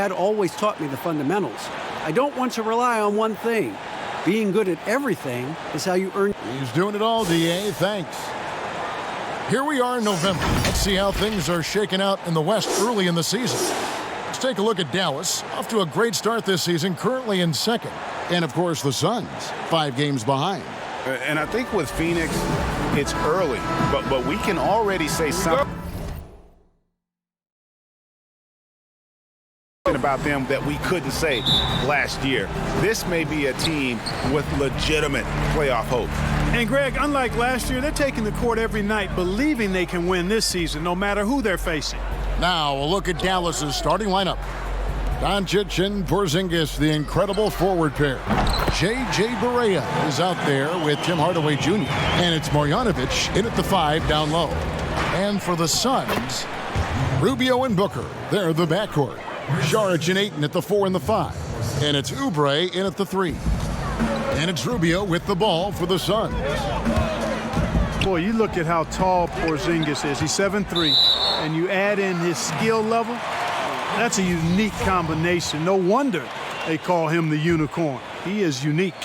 Dad always taught me the fundamentals. I don't want to rely on one thing. Being good at everything is how you earn. He's doing it all, D.A. Thanks. Here we are in November. Let's see how things are shaking out in the West early in the season. Let's take a look at Dallas. Off to a great start this season, currently in second. And, of course, the Suns, 5 games behind. And I think with Phoenix, it's early, but we can already say something about them that we couldn't say last year. This may be a team with legitimate playoff hope. And Greg, unlike last year, they're taking the court every night, believing they can win this season, no matter who they're facing. Now, a look at Dallas's starting lineup. Doncic and Porzingis, the incredible forward pair. J.J. Barea is out there with Tim Hardaway Jr. And it's Marjanovic in at the 5 down low. And for the Suns, Rubio and Booker, they're the backcourt. Saric and Ayton at the 4 and the 5. And it's Oubre in at the 3. And it's Rubio with the ball for the Suns. Boy, you look at how tall Porzingis is. He's 7'3", and you add in his skill level, that's a unique combination. No wonder they call him the unicorn. He is unique.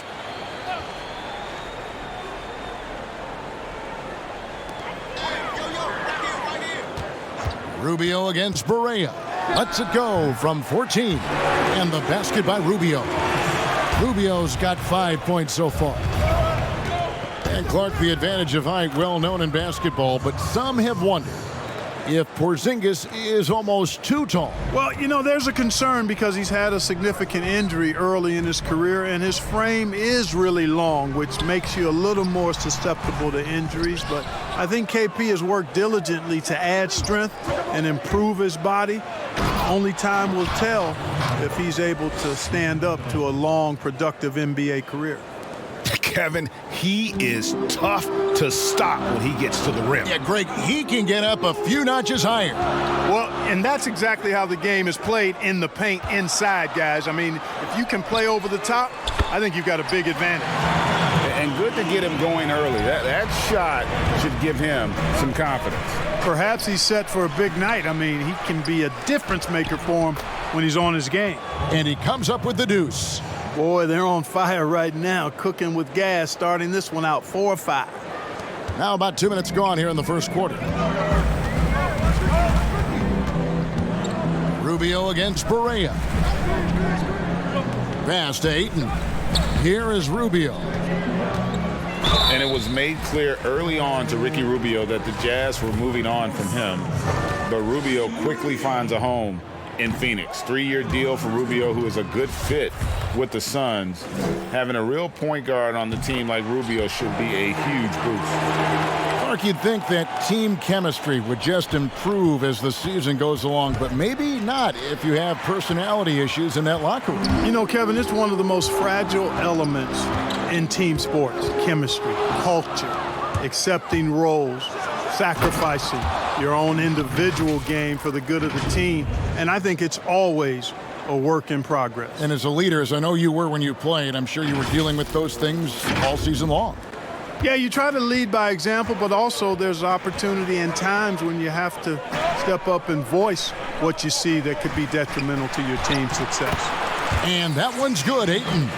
Rubio against Barea. Lets it go from 14. And the basket by Rubio. Rubio's got 5 points so far. And Clark, the advantage of height, well known in basketball, but some have wondered if Porzingis is almost too tall. Well, you know, there's a concern because he's had a significant injury early in his career, and his frame is really long, which makes you a little more susceptible to injuries. But I think KP has worked diligently to add strength and improve his body. Only time will tell if he's able to stand up to a long, productive NBA career. Kevin, he is tough to stop when he gets to the rim. Yeah, Greg, he can get up a few notches higher. Well, and that's exactly how the game is played in the paint inside, guys. I mean, if you can play over the top, I think you've got a big advantage. And good to get him going early. That shot should give him some confidence. Perhaps he's set for a big night. I mean, he can be a difference maker for him when he's on his game. And he comes up with the deuce. Boy, they're on fire right now, cooking with gas, starting this one out 4-5. Now about 2 minutes gone here in the first quarter. Rubio against Barea. Pass to Ayton. Here is Rubio. And it was made clear early on to Ricky Rubio that the Jazz were moving on from him. But Rubio quickly finds a home in Phoenix. 3-year deal for Rubio, who is a good fit with the Suns. Having a real point guard on the team like Rubio should be a huge boost. Mark, you'd think that team chemistry would just improve as the season goes along, but maybe not if you have personality issues in that locker room. You know, Kevin, it's one of the most fragile elements in team sports. Chemistry, culture, accepting roles, sacrificing your own individual game for the good of the team. And I think it's always a work in progress. And as a leader, as I know you were when you played, I'm sure you were dealing with those things all season long. Yeah, you try to lead by example, but also there's opportunity and times when you have to step up and voice what you see that could be detrimental to your team's success. And that one's good, Ayton.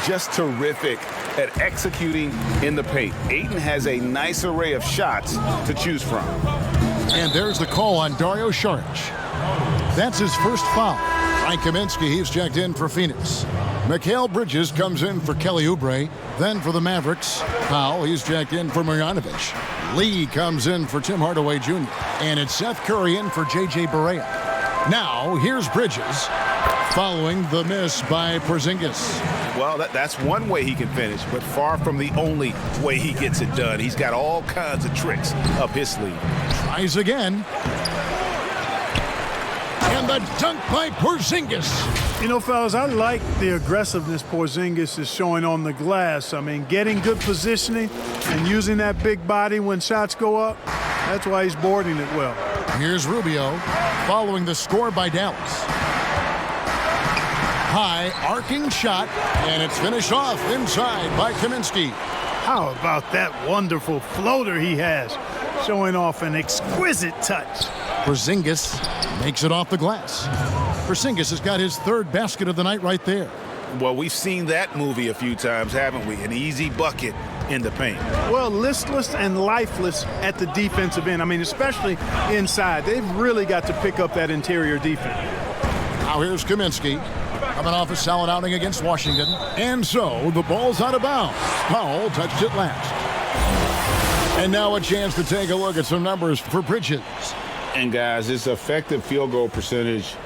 Just terrific at executing in the paint. Ayton has a nice array of shots to choose from. And there's the call on Dario Saric. That's his first foul. Frank Kaminsky, he's checked in for Phoenix. Mikal Bridges comes in for Kelly Oubre. Then for the Mavericks, Powell, he's checked in for Marjanovic. Lee comes in for Tim Hardaway Jr. And it's Seth Curry in for J.J. Barea. Now, here's Bridges, following the miss by Porzingis. Well, that's one way he can finish, but far from the only way he gets it done. He's got all kinds of tricks up his sleeve. Tries again. And the dunk by Porzingis. You know, fellas, I like the aggressiveness Porzingis is showing on the glass. I mean, getting good positioning and using that big body when shots go up, that's why he's boarding it well. Here's Rubio, following the score by Dallas. High arcing shot, and it's finished off inside by Kaminsky. How about that wonderful floater he has, showing off an exquisite touch. Porzingis makes it off the glass. Porzingis has got his third basket of the night right there. Well, we've seen that movie a few times, haven't we? An easy bucket in the paint. Well, listless and lifeless at the defensive end. I mean, especially inside. They've really got to pick up that interior defense. Now here's Kaminsky coming off a solid outing against Washington. And so the ball's out of bounds. Powell touched it last. And now a chance to take a look at some numbers for Bridges. And guys, his effective field goal percentage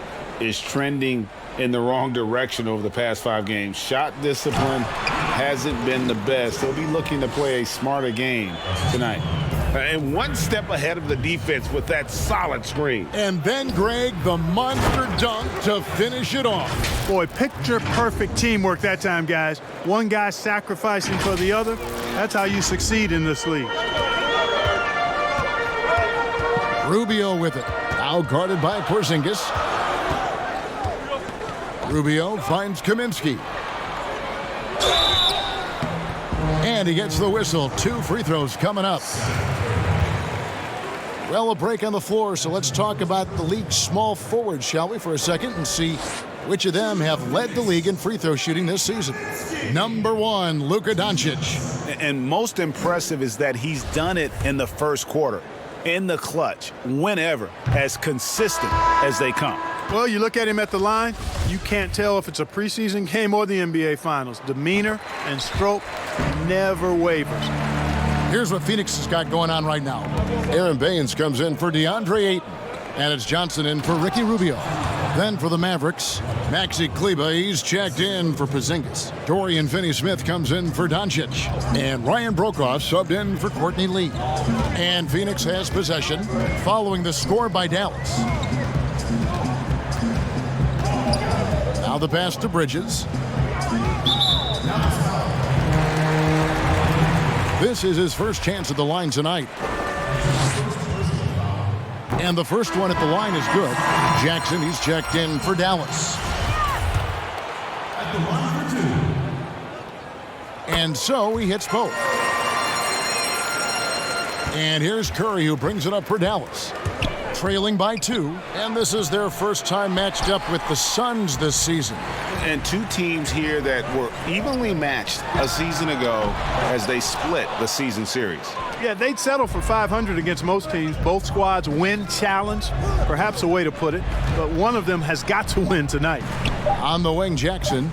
is trending in the wrong direction over the past 5 games. Shot discipline hasn't been the best. He'll be looking to play a smarter game tonight. And one step ahead of the defense with that solid screen. And then, Greg, the monster dunk to finish it off. Boy, picture-perfect teamwork that time, guys. One guy sacrificing for the other. That's how you succeed in this league. Rubio with it. Now guarded by Porzingis. Rubio finds Kaminsky. And he gets the whistle. 2 free throws coming up. Well, a break on the floor, so let's talk about the league's small forwards, shall we, for a second, and see which of them have led the league in free throw shooting this season. Number 1, Luka Doncic. And most impressive is that he's done it in the first quarter, in the clutch, whenever, as consistent as they come. Well, you look at him at the line, you can't tell if it's a preseason game or the NBA Finals. Demeanor and stroke never wavers. Here's what Phoenix has got going on right now. Aaron Baines comes in for DeAndre Ayton. And it's Johnson in for Ricky Rubio. Then for the Mavericks, Maxi Kleber, he's checked in for Porzingis. Dorian Finney-Smith comes in for Doncic. And Ryan Brokoff subbed in for Courtney Lee. And Phoenix has possession following the score by Dallas. Now the pass to Bridges. This is his first chance at the line tonight. And the first one at the line is good. Jackson, he's checked in for Dallas. And so he hits both. And here's Curry, who brings it up for Dallas. Trailing by 2, and this is their first time matched up with the Suns this season. And 2 teams here that were evenly matched a season ago as they split the season series. Yeah, they'd settle for 500 against most teams. Both squads win challenge, perhaps a way to put it, but one of them has got to win tonight. On the wing, Jackson.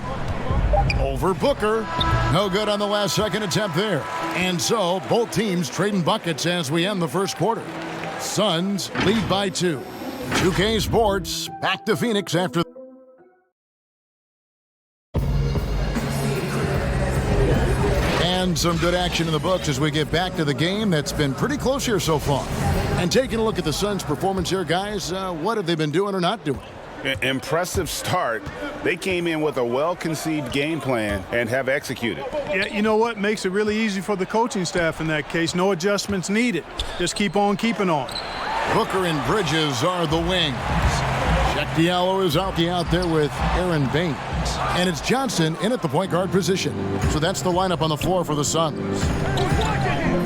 Over Booker. No good on the last second attempt there. And so both teams trading buckets as we end the first quarter. Suns lead by 2. 2K Sports back to Phoenix after. And some good action in the books as we get back to the game that's been pretty close here so far. And taking a look at the Suns' performance here, guys, what have they been doing or not doing? Impressive start. They came in with a well-conceived game plan and have executed. Yeah, you know what? Makes it really easy for the coaching staff in that case. No adjustments needed. Just keep on keeping on. Booker and Bridges are the wings. Jack Diallo is out there with Aaron Baines. And it's Johnson in at the point guard position. So that's the lineup on the floor for the Suns.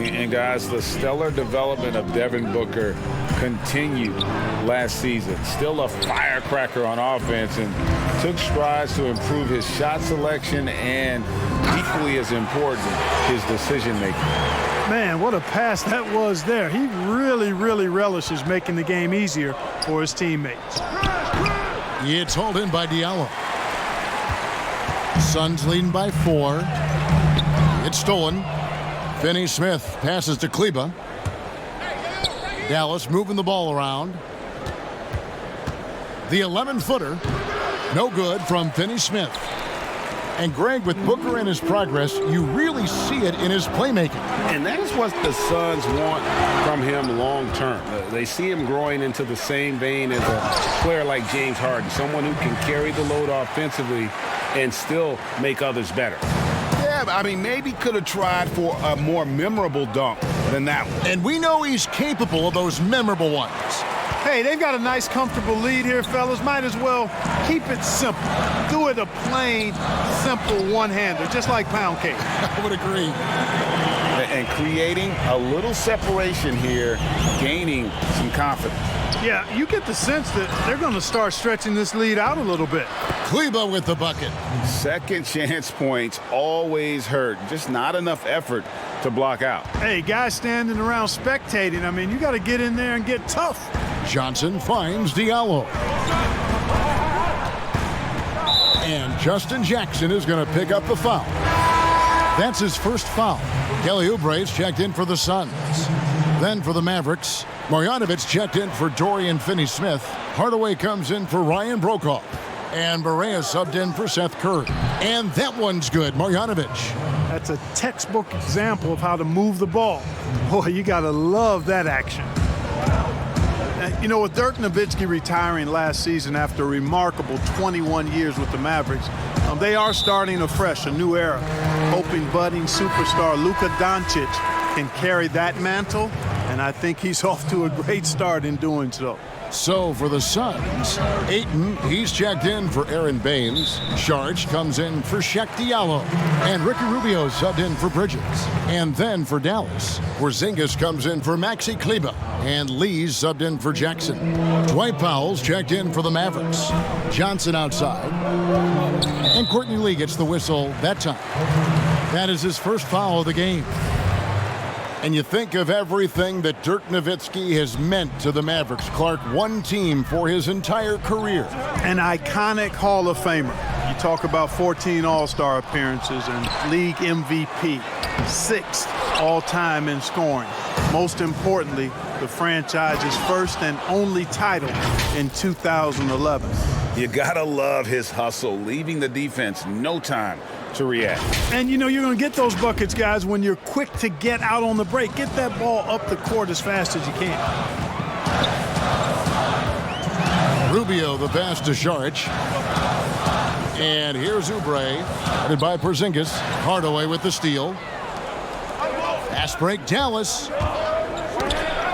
And guys, the stellar development of Devin Booker continued last season. Still a firecracker on offense and took strides to improve his shot selection and, equally as important, his decision-making. Man, what a pass that was there. He really, really relishes making the game easier for his teammates. It's hauled in by Diallo. Suns leading by 4. It's stolen. Finney-Smith passes to Kleber. Dallas moving the ball around. The 11-footer, no good from Finney-Smith. And Greg, with Booker and his progress, you really see it in his playmaking. And that is what the Suns want from him long term. They see him growing into the same vein as a player like James Harden, someone who can carry the load offensively and still make others better. Yeah, I mean, maybe could have tried for a more memorable dunk than that one. And we know he's capable of those memorable ones. Hey, they've got a nice, comfortable lead here, fellas. Might as well keep it simple. Do it a plain, simple one-hander, just like pound cake. I would agree. And creating a little separation here, gaining some confidence. Yeah, you get the sense that they're going to start stretching this lead out a little bit. Kleba with the bucket. Second chance points always hurt. Just not enough effort to block out. Hey, guys standing around spectating, I mean, you got to get in there and get tough. Johnson finds Diallo. And Justin Jackson is going to pick up the foul. That's his first foul. Kelly Oubre's checked in for the Suns. Then for the Mavericks, Marjanovic checked in for Dorian Finney-Smith. Hardaway comes in for Ryan Brokoff. And Barea subbed in for Seth Curry. And that one's good, Marjanovic. That's a textbook example of how to move the ball. Boy, you got to love that action. You know, with Dirk Nowitzki retiring last season after a remarkable 21 years with the Mavericks, they are starting afresh, a new era. Hoping budding superstar Luka Doncic can carry that mantle, and I think he's off to a great start in doing so. So for the Suns, Ayton, he's checked in for Aaron Baines. Sharge comes in for Shaq Diallo. And Ricky Rubio subbed in for Bridges. And then for Dallas, Porzingis comes in for Maxi Kleba. And Lee's subbed in for Jackson. Dwight Powell's checked in for the Mavericks. Johnson outside. And Courtney Lee gets the whistle that time. That is his first foul of the game. And you think of everything that Dirk Nowitzki has meant to the Mavericks. Clark, one team for his entire career. An iconic Hall of Famer. You talk about 14 All-Star appearances and league MVP, 6th all-time in scoring. Most importantly, the franchise's first and only title in 2011. You gotta love his hustle, leaving the defense no time to react. And you know you're going to get those buckets, guys, when you're quick to get out on the break. Get that ball up the court as fast as you can. Rubio the pass to Saric. And here's Oubre, headed by Porzingis. Hardaway with the steal. Pass break, Dallas.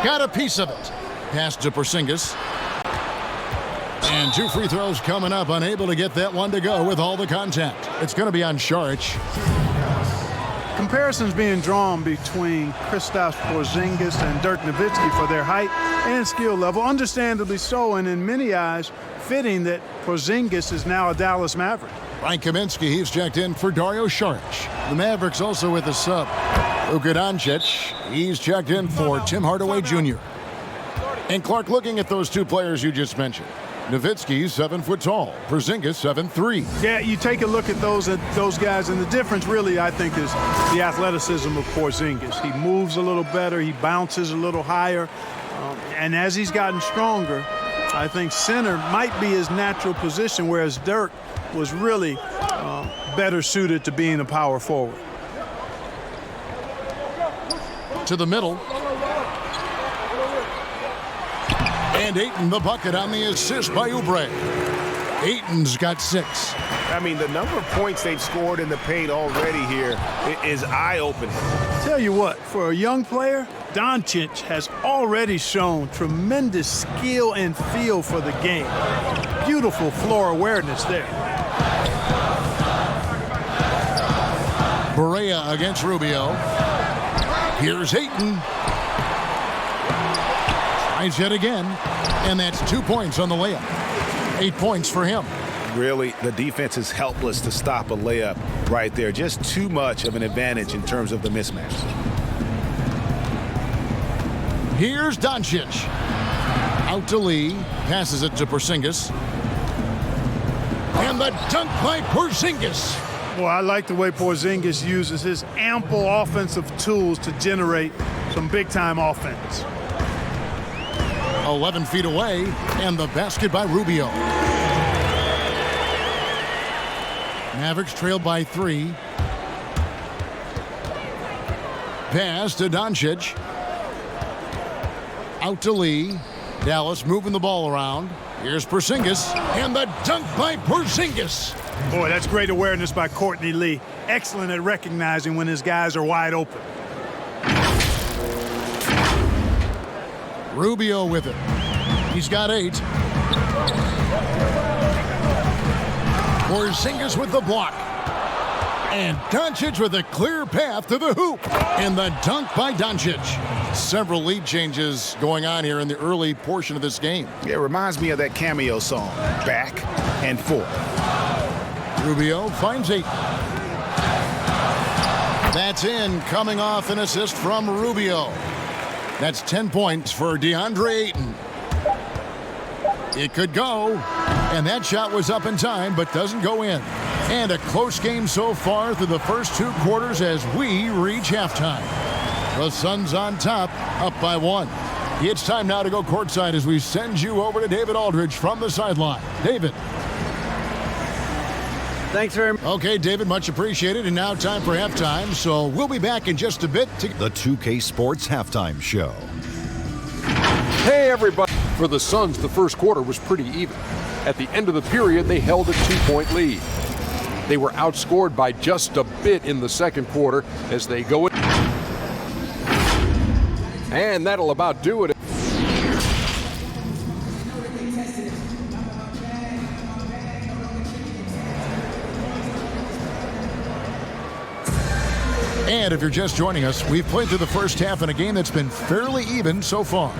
Got a piece of it. Pass to Porzingis. And 2 free throws coming up, unable to get that one to go with all the contact. It's going to be on Saric. Comparisons being drawn between Kristaps Porzingis and Dirk Nowitzki for their height and skill level, understandably so, and in many eyes, fitting that Porzingis is now a Dallas Maverick. Frank Kaminsky, he's checked in for Dario Saric. The Mavericks also with a sub. Luka Doncic, he's checked in for Tim Hardaway Jr. And Clark, looking at those two players you just mentioned, Nowitzki's 7 foot tall, Porzingis 7'3". Yeah, you take a look at those guys, and the difference really, I think, is the athleticism of Porzingis. He moves a little better, he bounces a little higher, and as he's gotten stronger, I think center might be his natural position, whereas Dirk was really better suited to being a power forward. To the middle. And Ayton the bucket on the assist by Oubre. Ayton's got 6. I mean, the number of points they've scored in the paint already here is eye-opening. Tell you what, for a young player, Doncic has already shown tremendous skill and feel for the game. Beautiful floor awareness there. Barea against Rubio. Here's Ayton. Tries yet again, and that's 2 points on the layup. 8 points for him. Really, the defense is helpless to stop a layup right there. Just too much of an advantage in terms of the mismatch. Here's Doncic. Out to Lee. Passes it to Porzingis. And the dunk by Porzingis. Well, I like the way Porzingis uses his ample offensive tools to generate some big-time offense. 11 feet away, and the basket by Rubio. Mavericks trailed by 3. Pass to Doncic. Out to Lee. Dallas moving the ball around. Here's Porzingis, and the dunk by Porzingis. Boy, that's great awareness by Courtney Lee. Excellent at recognizing when his guys are wide open. Rubio with it. He's got 8. Porzingis with the block. And Doncic with a clear path to the hoop. And the dunk by Doncic. Several lead changes going on here in the early portion of this game. Yeah, it reminds me of that cameo song, Back and Forth. Rubio finds 8. That's in, coming off an assist from Rubio. That's 10 points for DeAndre Ayton. It could go, and that shot was up in time, but doesn't go in. And a close game so far through the first 2 quarters as we reach halftime. The Suns on top, up by 1. It's time now to go courtside as we send you over to David Aldridge from the sideline. David. Thanks very much. Okay, David, much appreciated. And now time for halftime, so we'll be back in just a bit. The 2K Sports Halftime Show. Hey, everybody. For the Suns, the first quarter was pretty even. At the end of the period, they held a 2-point lead. They were outscored by just a bit in the second quarter as they go in. And that'll about do it. And if you're just joining us, we've played through the first half in a game that's been fairly even so far.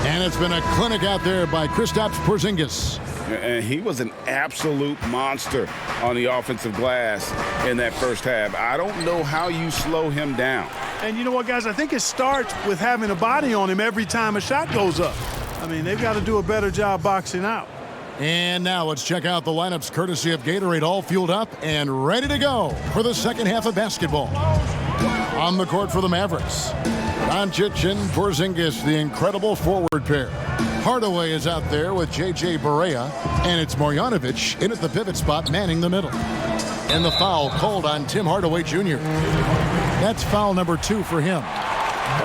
And it's been a clinic out there by Kristaps Porzingis. And he was an absolute monster on the offensive glass in that first half. I don't know how you slow him down. And you know what, guys? I think it starts with having a body on him every time a shot goes up. I mean, they've got to do a better job boxing out. And now let's check out the lineups courtesy of Gatorade, all fueled up and ready to go for the second half of basketball. On the court for the Mavericks, Doncic and Porzingis, the incredible forward pair. Hardaway is out there with J.J. Barea, and it's Marjanovic in at the pivot spot, manning the middle. And the foul called on Tim Hardaway Jr. That's foul number 2 for him.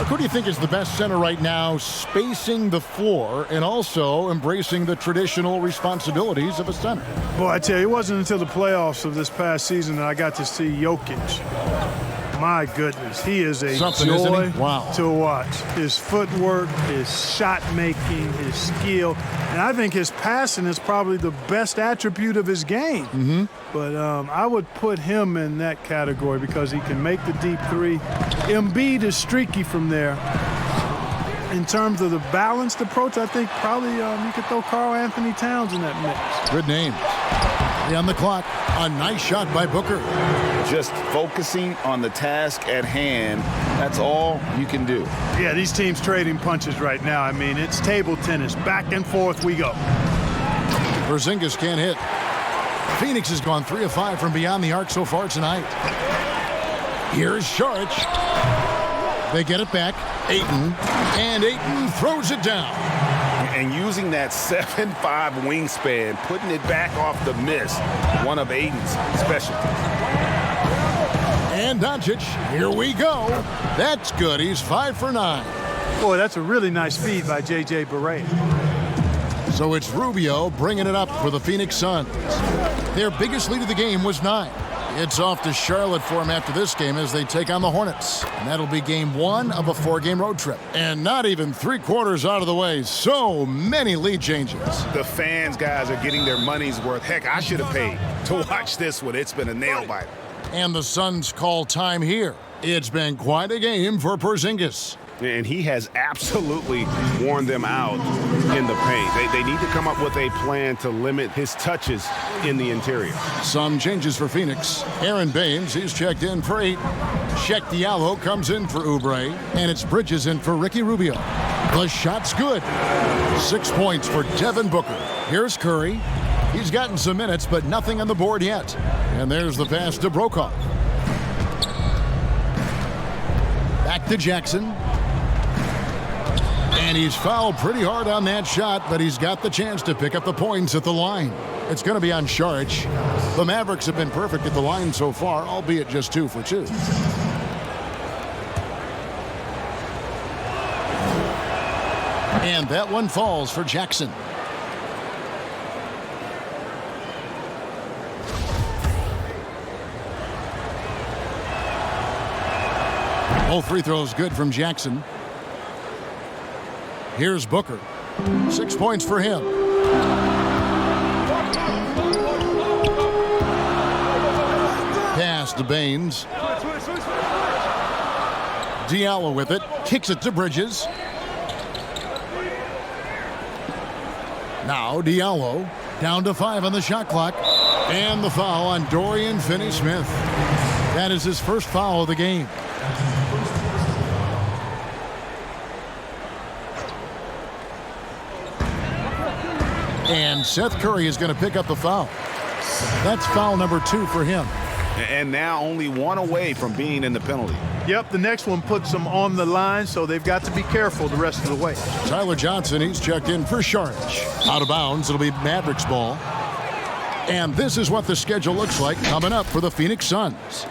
Who do you think is the best center right now, spacing the floor and also embracing the traditional responsibilities of a center? Boy, I tell you, it wasn't until the playoffs of this past season that I got to see Jokic. My goodness, he is a joy to watch. His footwork, his shot making, his skill, and I think his passing is probably the best attribute of his game. But I would put him in that category because he can make the deep 3. Embiid is streaky from there. In terms of the balanced approach, I think probably you could throw Karl Anthony Towns in that mix. Good name. On the clock, a nice shot by Booker. Just focusing on the task at hand, that's all you can do. Yeah, these teams trading punches right now. I mean, it's table tennis. Back and forth we go. Porzingis can't hit. Phoenix has gone 3 of 5 from beyond the arc so far tonight. Here's Saric. They get it back. Ayton. And Ayton throws it down. And using that 7'5" wingspan, putting it back off the miss, one of Ayton's specialties. And Doncic, here we go. That's good. He's 5 for 9. Boy, that's a really nice feed by J.J. Barea. So it's Rubio bringing it up for the Phoenix Suns. Their biggest lead of the game was 9. It's off to Charlotte for them after this game as they take on the Hornets. And that'll be game 1 of a 4-game road trip. And not even 3/4 out of the way. So many lead changes. The fans, guys, are getting their money's worth. Heck, I should have paid to watch this one. It's been a nail-biter. And the Suns call time here. It's been quite a game for Porzingis. And he has absolutely worn them out in the paint. They need to come up with a plan to limit his touches in the interior. Some changes for Phoenix. Aaron Baines, he's checked in for 8. Check Diallo comes in for Oubre. And it's Bridges in for Ricky Rubio. The shot's good. 6 points for Devin Booker. Here's Curry. He's gotten some minutes, but nothing on the board yet. And there's the pass to Brokoff. Back to Jackson. And he's fouled pretty hard on that shot, but he's got the chance to pick up the points at the line. It's going to be on Saric. The Mavericks have been perfect at the line so far, albeit just 2 for 2. And that one falls for Jackson. All free throws good from Jackson. Here's Booker. 6 points for him. Pass to Baines. Diallo with it. Kicks it to Bridges. Now Diallo down to 5 on the shot clock. And the foul on Dorian Finney-Smith. That is his first foul of the game. And Seth Curry is going to pick up the foul. That's foul number 2 for him. And now only one away from being in the penalty. Yep, the next one puts them on the line, so they've got to be careful the rest of the way. Tyler Johnson, he's checked in for Sharch. Out of bounds, it'll be Mavericks ball. And this is what the schedule looks like coming up for the Phoenix Suns.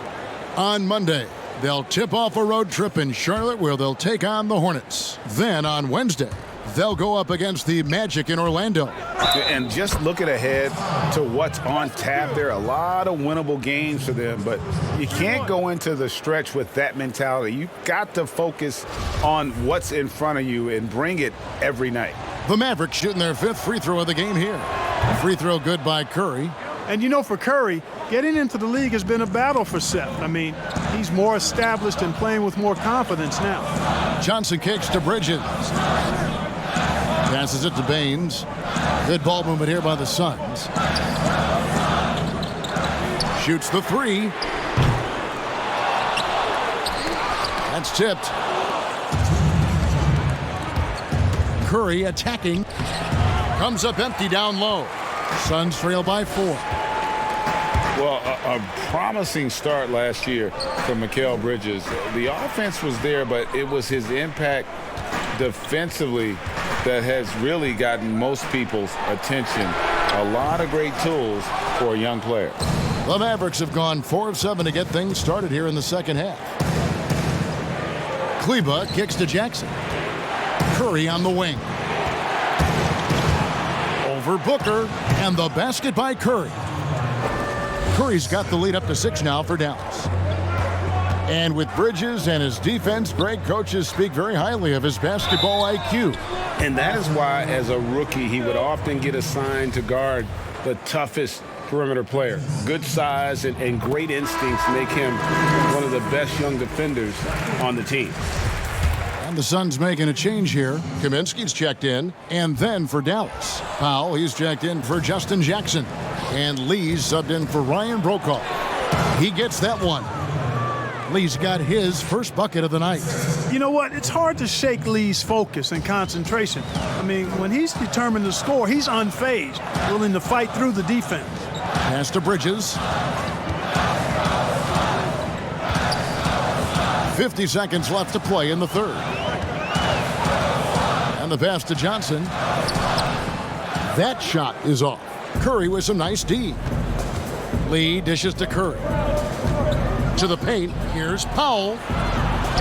On Monday, they'll tip off a road trip in Charlotte where they'll take on the Hornets. Then on Wednesday, they'll go up against the Magic in Orlando. And just looking ahead to what's on tap, there are a lot of winnable games for them, but you can't go into the stretch with that mentality. You've got to focus on what's in front of you and bring it every night. The Mavericks shooting their 5th free throw of the game here. Free throw good by Curry. And you know, for Curry, getting into the league has been a battle for Seth. I mean, he's more established and playing with more confidence now. Johnson kicks to Bridges. Passes it to Baines. Good ball movement here by the Suns. Shoots the 3. That's tipped. Curry attacking. Comes up empty down low. Suns trail by 4. Well, a promising start last year from Mikal Bridges. The offense was there, but it was his impact defensively that has really gotten most people's attention. A lot of great tools for a young player. The Mavericks have gone 4 of 7 to get things started here in the second half. Kleba kicks to Jackson. Curry on the wing. Over Booker, and the basket by Curry. Curry's got the lead up to 6 now for Dallas. And with Bridges and his defense, great coaches speak very highly of his basketball IQ. And that is why, as a rookie, he would often get assigned to guard the toughest perimeter player. Good size and great instincts make him one of the best young defenders on the team. And the Suns making a change here. Kaminsky's checked in. And then for Dallas, Powell, he's checked in for Justin Jackson. And Lee's subbed in for Ryan Brokaw. He gets that one. Lee's got his first bucket of the night. You know what? It's hard to shake Lee's focus and concentration. I mean, when he's determined to score, he's unfazed, willing to fight through the defense. Pass to Bridges. 50 seconds left to play in the third. And the pass to Johnson. That shot is off. Curry with some nice D. Lee dishes to Curry. To the paint. Here's Powell.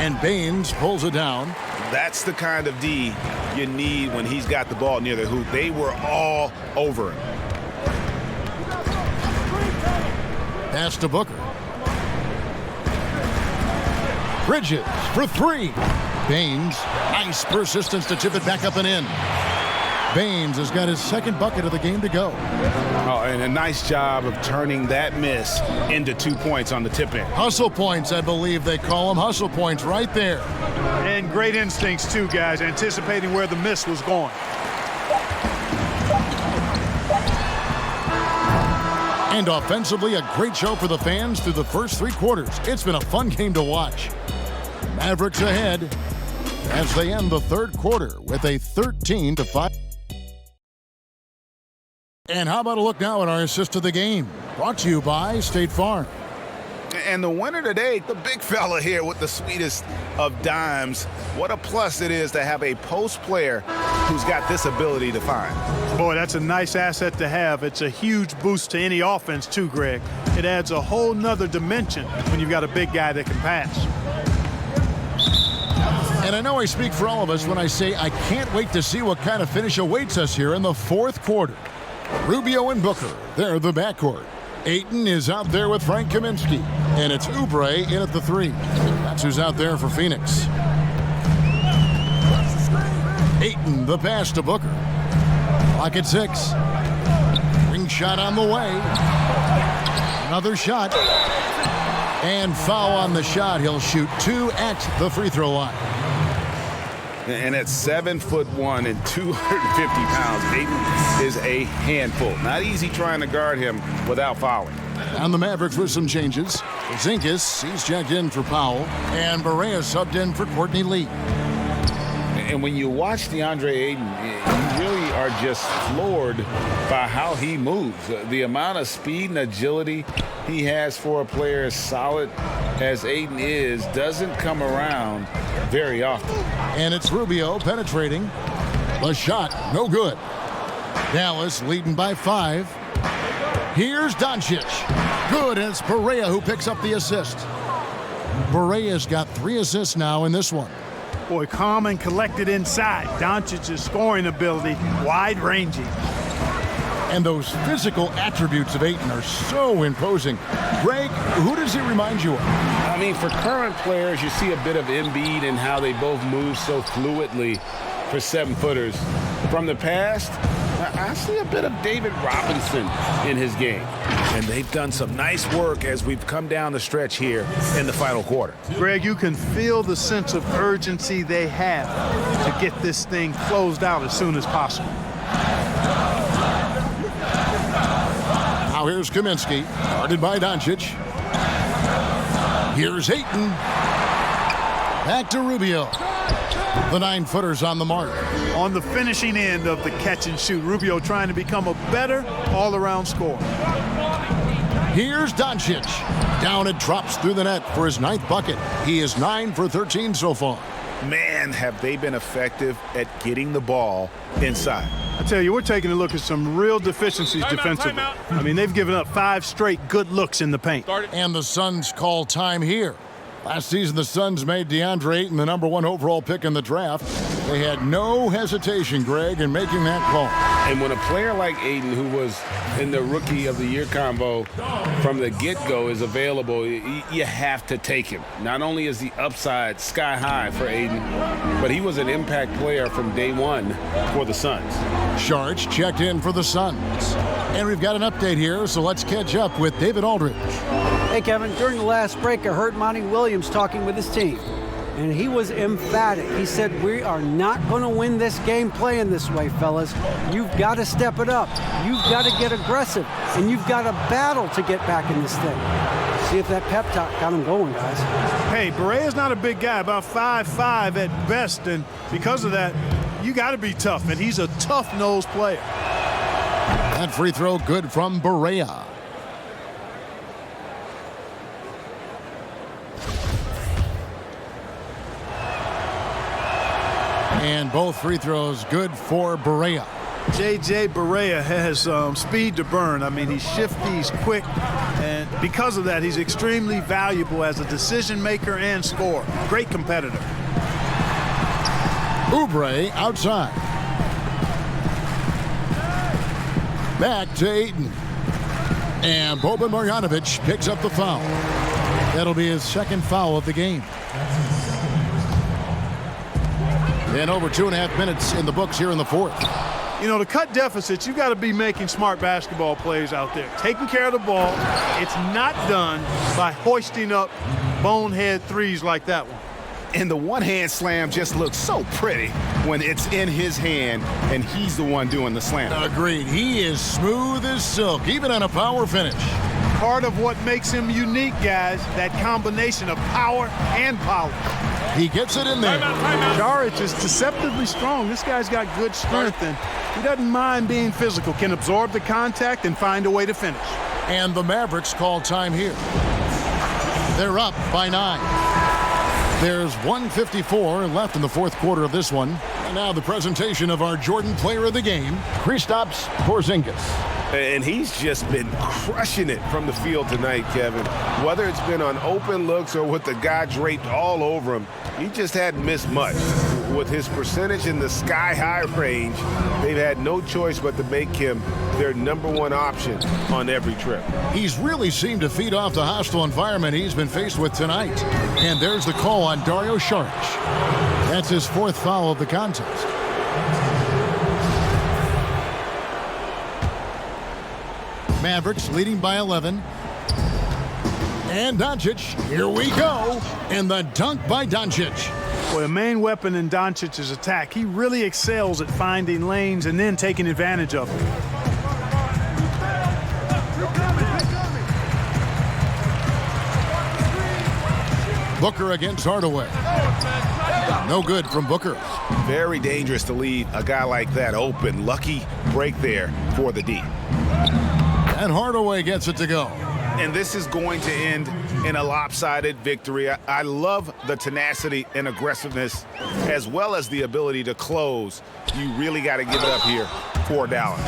And Baines pulls it down. That's the kind of D you need when he's got the ball near the hoop. They were all over him. Pass to Booker. Bridges for 3. Baines, nice persistence to tip it back up and in. Baines has got his second bucket of the game to go. Oh, and a nice job of turning that miss into 2 points on the tip in. Hustle points, I believe they call them. Hustle points right there. And great instincts, too, guys, anticipating where the miss was going. And offensively, a great show for the fans through the first 3 quarters. It's been a fun game to watch. Mavericks ahead as they end the third quarter with a 13-5. And how about a look now at our assist of the game? Brought to you by State Farm. And the winner today, the big fella here with the sweetest of dimes. What a plus it is to have a post player who's got this ability to find. Boy, that's a nice asset to have. It's a huge boost to any offense, too, Greg. It adds a whole nother dimension when you've got a big guy that can pass. And I know I speak for all of us when I say I can't wait to see what kind of finish awaits us here in the fourth quarter. Rubio and Booker, they're the backcourt. Ayton is out there with Frank Kaminsky. And it's Oubre in at the 3. That's who's out there for Phoenix. Ayton, the pass to Booker. Clock at 6. Ring shot on the way. Another shot. And foul on the shot. He'll shoot 2 at the free throw line. And at 7'1" and 250 pounds, Ayton is a handful. Not easy trying to guard him without fouling. And the Mavericks with some changes. Porzingis, he's checked in for Powell. And Barea subbed in for Courtney Lee. And when you watch DeAndre Ayton, you really are just floored by how he moves. The amount of speed and agility he has for a player as solid as Ayton is doesn't come around very often. And it's Rubio penetrating. The shot, no good. Dallas leading by 5. Here's Doncic. Good, and it's Barea who picks up the assist. Barea's got 3 assists now in this one. Boy, calm and collected inside. Doncic's scoring ability, wide-ranging. And those physical attributes of Ayton are so imposing. Greg, who does he remind you of? I mean, for current players, you see a bit of Embiid and how they both move so fluidly for 7-footers. From the past, I see a bit of David Robinson in his game. And they've done some nice work as we've come down the stretch here in the final quarter. Greg, you can feel the sense of urgency they have to get this thing closed out as soon as possible. Now here's Kaminsky, guarded by Doncic. Here's Ayton. Back to Rubio. The 9-footer's on the mark. On the finishing end of the catch and shoot, Rubio trying to become a better all-around scorer. Here's Doncic. Down it drops through the net for his 9th bucket. He is 9 for 13 so far. Man, have they been effective at getting the ball inside. I tell you, we're taking a look at some real deficiencies defensively. I mean, they've given up 5 straight good looks in the paint. And the Suns call time here. Last season, the Suns made DeAndre Ayton the #1 overall pick in the draft. They had no hesitation, Greg, in making that call. And when a player like Ayton, who was in the Rookie of the Year combo from the get-go, is available, you have to take him. Not only is the upside sky high for Ayton, but he was an impact player from day one for the Suns. Sharch checked in for the Suns. And we've got an update here, so let's catch up with David Aldridge. Hey, Kevin, during the last break, I heard Monty Williams talking with his team, and he was emphatic. He said, we are not going to win this game playing this way, fellas. You've got to step it up. You've got to get aggressive, and you've got to battle to get back in this thing. See if that pep talk got him going, guys. Hey, Barea's not a big guy, about 5'5" at best, and because of that, you got to be tough, and he's a tough-nosed player. That free throw good from Barea. And both free throws good for Barea. J.J. Barea has speed to burn. I mean, he's shifty, he's quick, and because of that, he's extremely valuable as a decision maker and scorer. Great competitor. Oubre outside. Back to Ayton. And Boban Marjanovic picks up the foul. That'll be his 2nd foul of the game. And over 2.5 minutes in the books here in the 4th. You know, to cut deficits, you got to be making smart basketball plays out there. Taking care of the ball. It's not done by hoisting up bonehead threes like that one. And the one-hand slam just looks so pretty when it's in his hand and he's the one doing the slam. Agreed. He is smooth as silk, even on a power finish. Part of what makes him unique, guys, that combination of power and power. He gets it in there. Saric is deceptively strong. This guy's got good strength, and he doesn't mind being physical, can absorb the contact and find a way to finish. And the Mavericks call time here. They're up by 9. There's 1:54 left in the 4th quarter of this one. And now the presentation of our Jordan Player of the Game, Kristaps Porzingis. And he's just been crushing it from the field tonight, Kevin. Whether it's been on open looks or with the guy draped all over him, he just hadn't missed much. With his percentage in the sky-high range, they've had no choice but to make him their #1 option on every trip. He's really seemed to feed off the hostile environment he's been faced with tonight. And there's the call on Dario Saric. That's his 4th foul of the contest. Mavericks leading by 11. And Doncic, here we go. And the dunk by Doncic. Well, the main weapon in Doncic's attack, he really excels at finding lanes and then taking advantage of them. Booker against Hardaway. No good from Booker. Very dangerous to leave a guy like that open. Lucky break there for the D. And Hardaway gets it to go. And this is going to end in a lopsided victory. I love the tenacity and aggressiveness as well as the ability to close. You really got to give it up here for Dallas.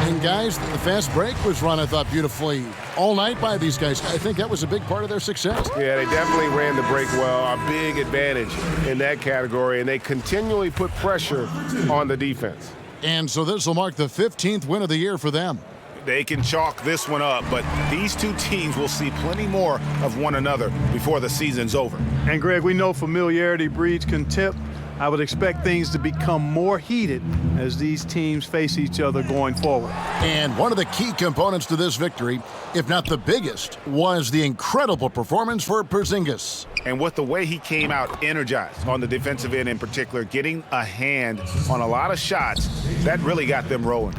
And guys, the fast break was run, I thought, beautifully all night by these guys. I think that was a big part of their success. Yeah, they definitely ran the break well. A big advantage in that category, and they continually put pressure on the defense. And so this will mark the 15th win of the year for them. They can chalk this one up, but these two teams will see plenty more of one another before the season's over. And Greg, we know familiarity breeds contempt. I would expect things to become more heated as these teams face each other going forward. And one of the key components to this victory, if not the biggest, was the incredible performance for Porzingis. And with the way he came out energized on the defensive end in particular, getting a hand on a lot of shots, that really got them rolling.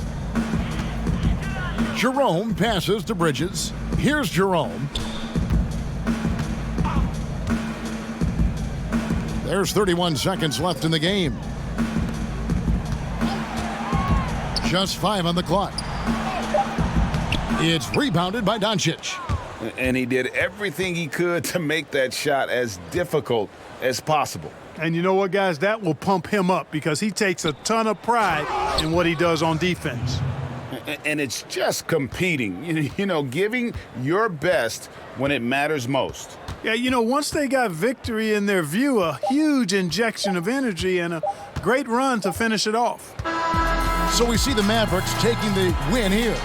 Jerome passes to Bridges. Here's Jerome. There's 31 seconds left in the game. Just 5 on the clock. It's rebounded by Doncic. And he did everything he could to make that shot as difficult as possible. And you know what, guys? That will pump him up because he takes a ton of pride in what he does on defense. And it's just competing, you know, giving your best when it matters most. Yeah, you know, once they got victory in their view, a huge injection of energy and a great run to finish it off. So we see the Mavericks taking the win here.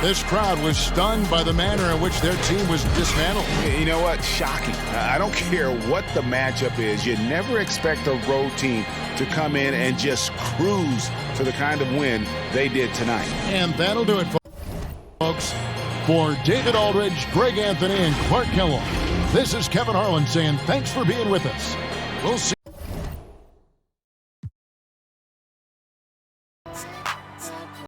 This crowd was stunned by the manner in which their team was dismantled. You know what? Shocking. I don't care what the matchup is. You never expect a road team to come in and just cruise to the kind of win they did tonight. And that'll do it, folks. For David Aldridge, Greg Anthony, and Clark Kellogg, this is Kevin Harlan saying thanks for being with us. We'll see